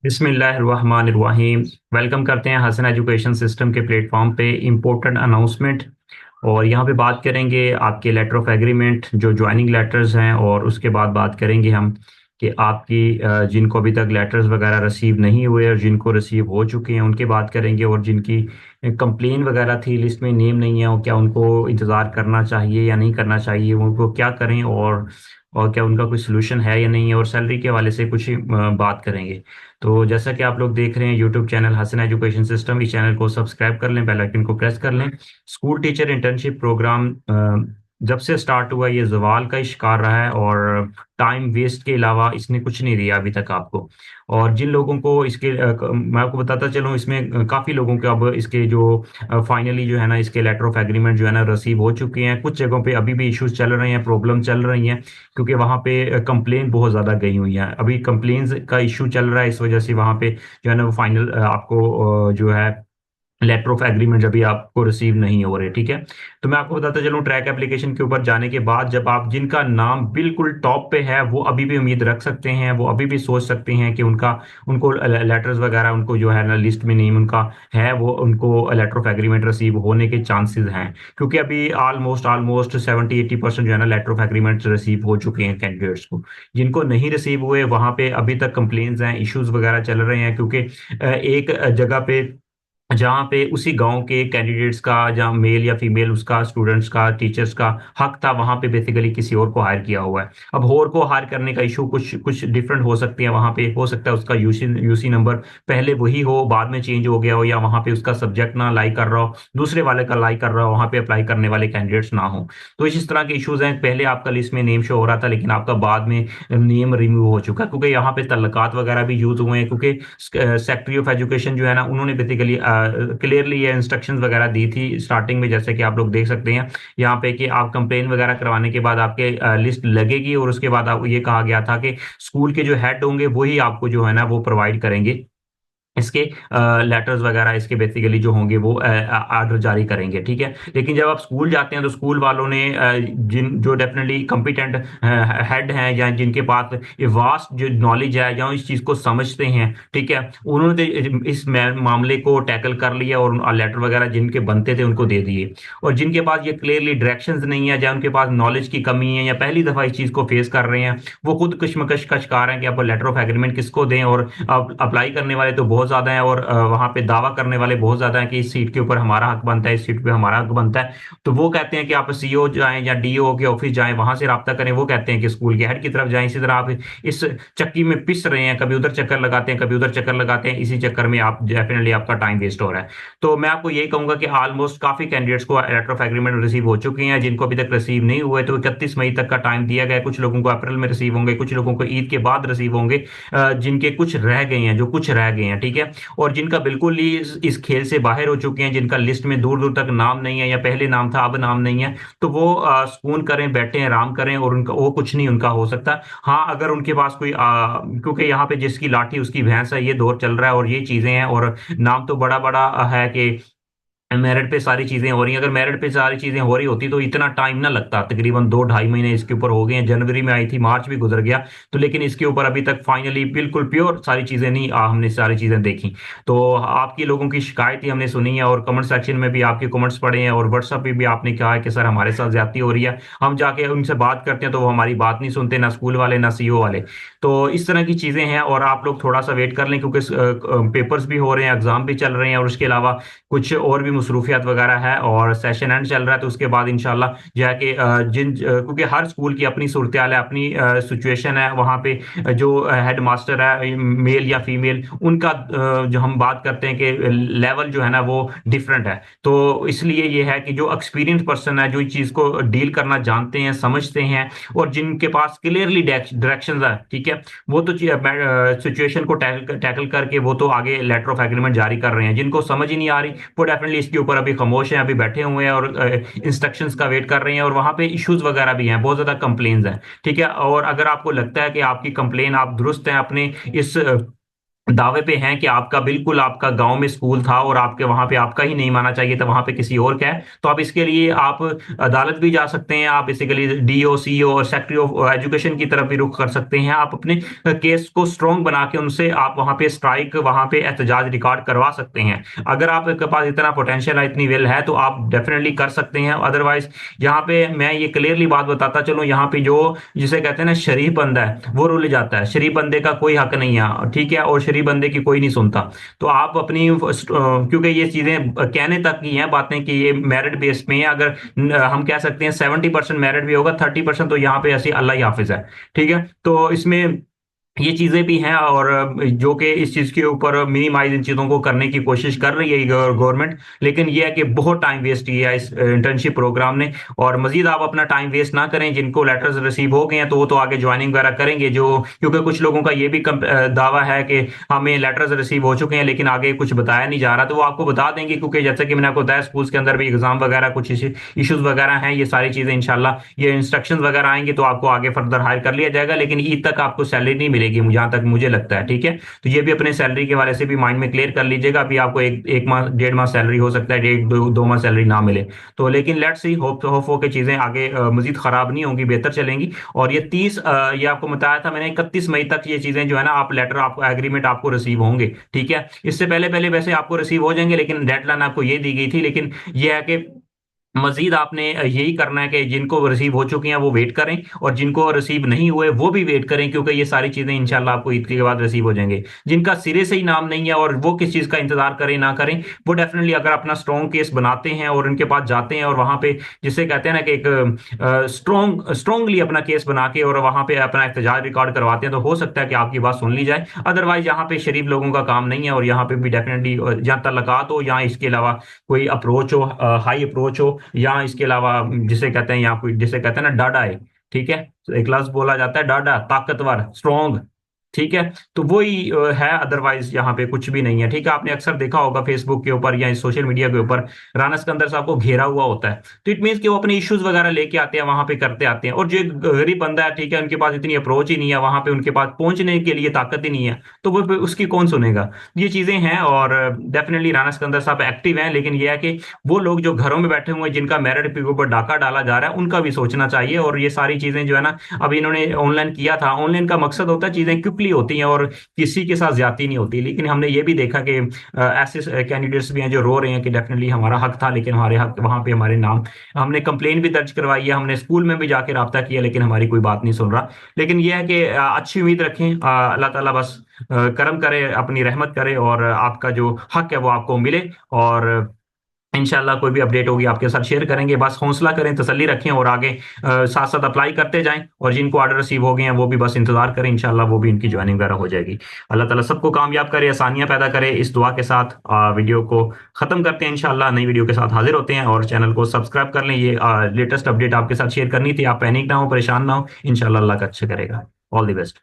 बिस्मिल्लाहिर्रहमानिर्रहीम। वेलकम करते हैं हसन एजुकेशन सिस्टम के प्लेटफॉर्म पे इम्पोर्टेंट अनाउंसमेंट। और यहाँ पे बात करेंगे आपके लेटर ऑफ एग्रीमेंट जो ज्वाइनिंग लेटर्स हैं, और उसके बाद बात करेंगे हम कि आपकी जिनको अभी तक लेटर्स वगैरह रिसीव नहीं हुए और जिनको रिसीव हो चुके हैं उनके बात करेंगे, और जिनकी कंप्लेन वगैरह थी लिस्ट में नेम नहीं है, और क्या उनको इंतज़ार करना चाहिए या नहीं करना चाहिए, वो उनको क्या करें, और क्या उनका कोई सोल्यूशन है या नहीं है, और सैलरी के हवाले से कुछ बात करेंगे। तो जैसा कि आप लोग देख रहे हैं YouTube channel Hasan education system, इस चैनल को सब्सक्राइब कर लें, बेल आइकन को प्रेस कर लें। स्कूल टीचर इंटर्नशिप प्रोग्राम जब से स्टार्ट हुआ ये जवाल का ही शिकार रहा है, और टाइम वेस्ट के अलावा इसने कुछ नहीं दिया अभी तक आपको। और जिन लोगों को इसके मैं आपको बताता चलूँ, इसमें काफ़ी लोगों के अब इसके जो फाइनली जो है ना इसके लेटर ऑफ एग्रीमेंट जो है ना रिसीव हो चुके हैं। कुछ जगहों पे अभी भी इश्यूज चल रहे हैं, प्रॉब्लम चल रही हैं, क्योंकि वहाँ पे कंप्लेन बहुत ज़्यादा गई हुई हैं। अभी कंप्लेन्स का इशू चल रहा है, इस वजह से वहाँ पे जो है ना वो फाइनल आपको जो है लेटर ऑफ एग्रीमेंट अभी आपको रिसीव नहीं हो रहे। ठीक है, तो मैं आपको बताता चलूं, ट्रैक एप्लीकेशन के ऊपर जाने के बाद जब आप जिनका नाम बिल्कुल टॉप पे है वो अभी भी उम्मीद रख सकते हैं, वो अभी भी सोच सकते हैं कि उनका उनको लेटर्स वगैरह उनको जो है ना लिस्ट में नेम उनका है, वो उनको लेटर ऑफ एग्रीमेंट रिसीव होने के चांसेस हैं। क्योंकि अभी ऑलमोस्ट ऑलमोस्ट 70-80% जो है ना लेटर ऑफ एग्रीमेंट रिसीव हो चुके हैं कैंडिडेट्स को। जिनको नहीं रिसीव हुए वहां पे अभी तक कंप्लेन्स हैं, इश्यूज वगैरह चल रहे हैं, क्योंकि एक जगह पे जहाँ पे उसी गांव के कैंडिडेट्स का, जहाँ मेल या फीमेल उसका स्टूडेंट्स का टीचर्स का हक था, वहां पे बेसिकली किसी और को हायर किया हुआ है। अब और को हायर करने का इशू कुछ कुछ डिफरेंट हो सकती है, वहां पे हो सकता है उसका यूसी यूसी नंबर पहले वही हो, बाद में चेंज हो गया हो, या वहां पे उसका सब्जेक्ट ना लाई कर रहा हो, दूसरे वाले का लाई कर रहा हो, वहां पे अप्लाई करने वाले कैंडिडेट्स ना हो। तो इस तरह के इश्यूज हैं। पहले आपका लिस्ट में नेम शो हो रहा था, लेकिन आपका बाद में नेम रिमूव हो चुका है, क्योंकि यहाँ पे तल्लकात वगैरह भी यूज हुए हैं। क्योंकि सेक्रेटरी ऑफ एजुकेशन जो है ना उन्होंने बेसिकली क्लियरली ये इंस्ट्रक्शंस वगैरह दी थी स्टार्टिंग में, जैसे कि आप लोग देख सकते हैं यहाँ पे कि आप कंप्लेन वगैरह करवाने के बाद आपके लिस्ट लगेगी, और उसके बाद आपको ये कहा गया था कि स्कूल के जो हेड होंगे वही आपको जो है ना वो प्रोवाइड करेंगे इसके लेटर्स वगैरह, इसके बेसिकली जो होंगे वो आर्डर जारी करेंगे। ठीक है, लेकिन जब आप स्कूल जाते हैं तो स्कूल वालों ने जिन जो डेफिनेटली कॉम्पिटेंट हेड हैं, या जिनके पास ये वास्ट जो नॉलेज है, या इस चीज़ को समझते हैं, ठीक है, उन्होंने इस मामले को टैकल कर लिया और लेटर वगैरह जिनके बनते थे उनको दे दिए। और जिनके पास ये क्लियरली डायरेक्शंस नहीं है, या उनके पास नॉलेज की कमी है, या पहली दफ़ा इस चीज़ को फेस कर रहे हैं, वो खुद कश्मकश का शिकार हैं कि आप लेटर ऑफ एग्रीमेंट किसको दें। और अप्लाई करने वाले तो बहुत ज्यादा हैं, और वहां पे दावा करने वाले बहुत ज्यादा हैं कि इस सीट के ऊपर हमारा हक बनता है, इस सीट पे हमारा हक बनता है। तो वो कहते हैं कि आप सीईओ जाएं या डीओ के ऑफिस जाएं, वहां से राब्ता करें। वो कहते हैं कि स्कूल के हेड की तरफ जाएं। इसी तरह आप इस चक्की में पिस रहे हैं, कभी उधर चक्कर लगाते हैं, कभी उधर चक्कर लगाते हैं, इसी चक्कर में आप डेफिनेटली आपका टाइम वेस्ट हो रहा है। तो मैं आपको यही कहूंगा कि ऑलमोस्ट काफी कैंडिडेट्स को लेटर ऑफ एग्रीमेंट रिसीव हो चुके हैं। जिनको अभी तक रिसीव नहीं हुए तो 31 मई तक का टाइम दिया गया है। कुछ लोगों को अप्रैल में रिसीव होंगे, कुछ लोगों को ईद के बाद रिसीव होंगे, जिनके कुछ रह गए हैं, जो कुछ रह गए हैं। ठीक है, और जिनका बिल्कुल ही इस खेल से बाहर हो चुके हैं, जिनका लिस्ट में दूर दूर तक नाम नहीं है, या पहले नाम था अब नाम नहीं है, तो वो सुकून करें, बैठे आराम करें, और उनका वो कुछ नहीं उनका हो सकता। हाँ, अगर उनके पास कोई क्योंकि यहाँ पे जिसकी लाठी उसकी भैंस है, ये दौर चल रहा है, और ये चीजें हैं, और नाम तो बड़ा बड़ा है कि मेरिट पे सारी चीजें हो रही हैं। अगर मेरिट पे सारी चीजें हो रही होती तो इतना टाइम ना लगता। तकरीबन 2-2.5 महीने इसके ऊपर हो गए हैं, जनवरी में आई थी, मार्च भी गुजर गया, तो लेकिन इसके ऊपर अभी तक फाइनली बिल्कुल प्योर सारी चीजें नहीं हमने सारी चीजें देखी। तो आपकी लोगों की शिकायत ही हमने सुनी है, और कमेंट सेक्शन में भी आपके कमेंट्स पड़े हैं, और व्हाट्सएप पे भी आपने कहा है कि सर हमारे साथ ज्यादती हो रही है। हम जाके उनसे बात करते हैं तो वो हमारी बात नहीं सुनते, ना स्कूल वाले ना सीईओ वाले। तो इस तरह की चीजें हैं, और आप लोग थोड़ा सा वेट कर लें, क्योंकि पेपर्स भी हो रहे हैं, एग्जाम भी चल रहे हैं, और उसके अलावा कुछ और भी मसरूफियात वगैरह है, और सेशन एंड चल रहा है। तो उसके बाद इंशाल्लाह जो है कि क्योंकि हर स्कूल की अपनी सूरत हाल है, अपनी सिचुएशन है, वहाँ पे जो हेड मास्टर है मेल या फीमेल, उनका जो हम बात करते हैं कि लेवल जो है ना वो डिफरेंट है। तो इसलिए ये है कि जो एक्सपीरियंस पर्सन है, जो इस चीज़ को डील करना जानते हैं, समझते हैं, और जिनके पास क्लियरली डायरेक्शन है, ठीक है, वो तो सिचुएशन को टैकल करके वो तो आगे लेटर ऑफ एग्रीमेंट जारी कर रहे हैं। जिनको समझ ही नहीं आ रही वो डेफिनेटली इसके ऊपर अभी खामोश हैं, अभी बैठे हुए हैं, और इंस्ट्रक्शंस का वेट कर रहे हैं। और वहां पे इश्यूज वगैरह भी हैं, बहुत ज्यादा कंप्लेन्स हैं। ठीक है, और अगर आपको लगता है कि आपकी कंप्लेन आप दुरुस्त हैं अपने इस दावे पे हैं कि आपका बिल्कुल आपका गांव में स्कूल था और आपके वहां पे आपका ही नहीं माना चाहिए था, वहां पे किसी और का है, तो आप इसके लिए आप अदालत भी जा सकते हैं। आप बेसिकली डीओ सीओ और सेक्रेटरी ऑफ एजुकेशन की तरफ भी रुख कर सकते हैं। आप अपने केस को स्ट्रॉन्ग बना के उनसे आप वहां पे स्ट्राइक, वहां पे एहतजाज रिकॉर्ड करवा सकते हैं। अगर आपके पास इतना पोटेंशियल है, इतनी विल है, तो आप डेफिनेटली कर सकते हैं। अदरवाइज यहाँ पे मैं ये क्लियरली बात बताता चलो, यहाँ पे जो जिसे कहते हैं ना शरीफ बंदा है वो रुल जाता है, शरीफ बंदे का कोई हक नहीं है, ठीक है, और शरीफ बंदे की कोई नहीं सुनता। तो आप अपनी क्योंकि ये चीजें कहने तक की हैं बातें कि ये मेरिट बेस पे है, अगर हम कह सकते हैं 70% मेरिट भी होगा, 30% तो यहाँ पे ऐसी अल्लाह ही हाफिज है। ठीक है, तो इसमें ये चीजें भी हैं, और जो कि इस चीज के ऊपर मिनिमाइज इन चीजों को करने की कोशिश कर रही है गवर्नमेंट। लेकिन यह है कि बहुत टाइम वेस्ट किया है इस इंटर्नशिप प्रोग्राम ने, और मजीद आप अपना टाइम वेस्ट ना करें। जिनको लेटर्स रिसीव हो गए हैं तो वो तो आगे ज्वाइनिंग वगैरह करेंगे, जो क्योंकि कुछ लोगों का ये भी दावा है कि हमें लेटर्स रिसीव हो चुके हैं लेकिन आगे कुछ बताया नहीं जा रहा, तो वो आपको बता देंगे। क्योंकि जैसे कि मैंने आपको बताया, स्कूल्स के अंदर भी एग्जाम वगैरह कुछ इश्यूज वगैरह हैं, ये सारी चीजें इंशाल्लाह ये इंस्ट्रक्शंस वगैरह आएंगे तो आपको आगे फर्दर हायर कर लिया जाएगा। लेकिन ईद तक आपको सैलरी नहीं मिलेगी, जहां तक मुझे लगता है। ठीक है, तो ये भी अपने सैलरी के वाले से भी माइंड में क्लियर कर लीजिएगा। अभी आपको एक माह 1.5 माह सैलरी हो सकता है, 1.5 2 माह सैलरी ना मिले। तो लेकिन लेट्स सी, होप हो के चीजें आगे मजीद खराब नहीं होंगी, बेहतर चलेंगी। और ये 30 ये आपको बताया था मैंने, 31 मई तक ये चीजें जो है ना, आप लेटर आपको एग्रीमेंट आपको रिसीव होंगे। ठीक है, इससे पहले पहले वैसे आपको रिसीव हो जाएंगे, लेकिन डेडलाइन आपको ये दी गई थी। लेकिन ये है कि मजीद आपने यही करना है कि जिनको रिसीव हो चुकी हैं वो वेट करें, और जिनको रिसीव नहीं हुए वो भी वेट करें, क्योंकि ये सारी चीजें इंशाल्लाह आपको ईद के बाद रिसीव हो जाएंगे। जिनका सिरे से ही नाम नहीं है और वो किस चीज का इंतजार करें ना करें, वो डेफिनेटली अगर अपना स्ट्रॉन्ग केस बनाते हैं और उनके पास जाते हैं और वहां पे जिसे कहते हैं ना कि एक स्ट्रॉन्गली अपना केस बना के और वहां पे अपना एहतजाज रिकॉर्ड करवाते हैं, तो हो सकता है कि आपकी बात सुन ली जाए। अदरवाइज यहाँ पे शरीफ लोगों का काम नहीं है, और यहाँ पे भी डेफिनेटली जहाँ तलकात हो या इसके अलावा कोई अप्रोच हो, हाई अप्रोच हो, या इसके अलावा जिसे कहते हैं, या कोई जिसे कहते हैं ना डाडा है। ठीक है, तो एक लफ्ज बोला जाता है डाडा, ताकतवर, स्ट्रॉन्ग। ठीक है, तो वही है। अदरवाइज यहाँ पे कुछ भी नहीं है। ठीक है, आपने अक्सर देखा होगा फेसबुक के ऊपर या सोशल मीडिया के ऊपर राना सिकंदर साहब को घेरा हुआ होता है, तो इट मीन्स कि वो अपने इश्यूज वगैरह लेके आते हैं, वहां पे करते आते हैं। और जो एक गरीब बंदा है, ठीक है, उनके पास इतनी अप्रोच ही नहीं है, वहां पे उनके पास पहुंचने के लिए ताकत ही नहीं है, तो वो फिर उसकी कौन सुनेगा। ये चीजें हैं, और डेफिनेटली राना सिकंदर साहब एक्टिव हैं। लेकिन ये है कि वो लोग जो घरों में बैठे हुए हैं, जिनका मेरिट के ऊपर डाका डाला जा रहा है, उनका भी सोचना चाहिए। और ये सारी चीजें जो है ना, अब इन्होंने ऑनलाइन किया था, ऑनलाइन का मकसद होता है चीजें क्विकली होती हैं और किसी के साथ ज्यादती नहीं होती। लेकिन हमने ये भी देखा कि ऐसे कैंडिडेट्स भी हैं जो रो रहे हैं कि डेफिनेटली हमारा हक था, लेकिन हमारे हक वहां पे हमारे नाम, हमने कंप्लेन भी दर्ज करवाई है, हमने स्कूल में भी जाके रब्ता किया, लेकिन हमारी कोई बात नहीं सुन रहा। लेकिन यह है कि अच्छी उम्मीद रखें, अल्लाह ताला बस करम करे, अपनी रहमत करे, और आपका जो हक है वो आपको मिले। और इंशाल्लाह कोई भी अपडेट होगी आपके साथ शेयर करेंगे। बस हौसला करें, तसल्ली रखें, और आगे साथ साथ अप्लाई करते जाएं। और जिनको ऑर्डर रिसीव हो गए हैं वो भी बस इंतजार करें, इंशाल्लाह वो भी इनकी ज्वाइनिंग वगैरह हो जाएगी। अल्लाह ताला सबको कामयाब करे, आसानियां पैदा करे। इस दुआ के साथ वीडियो को खत्म करते हैं। इंशाल्लाह नई वीडियो के साथ हाजिर होते हैं, और चैनल को सब्सक्राइब कर लें। ये लेटेस्ट अपडेट आपके साथ शेयर करनी थी, आप पैनिक ना हो, परेशान ना हो, इंशाल्लाह अल्लाह का अच्छा करेगा। All the best.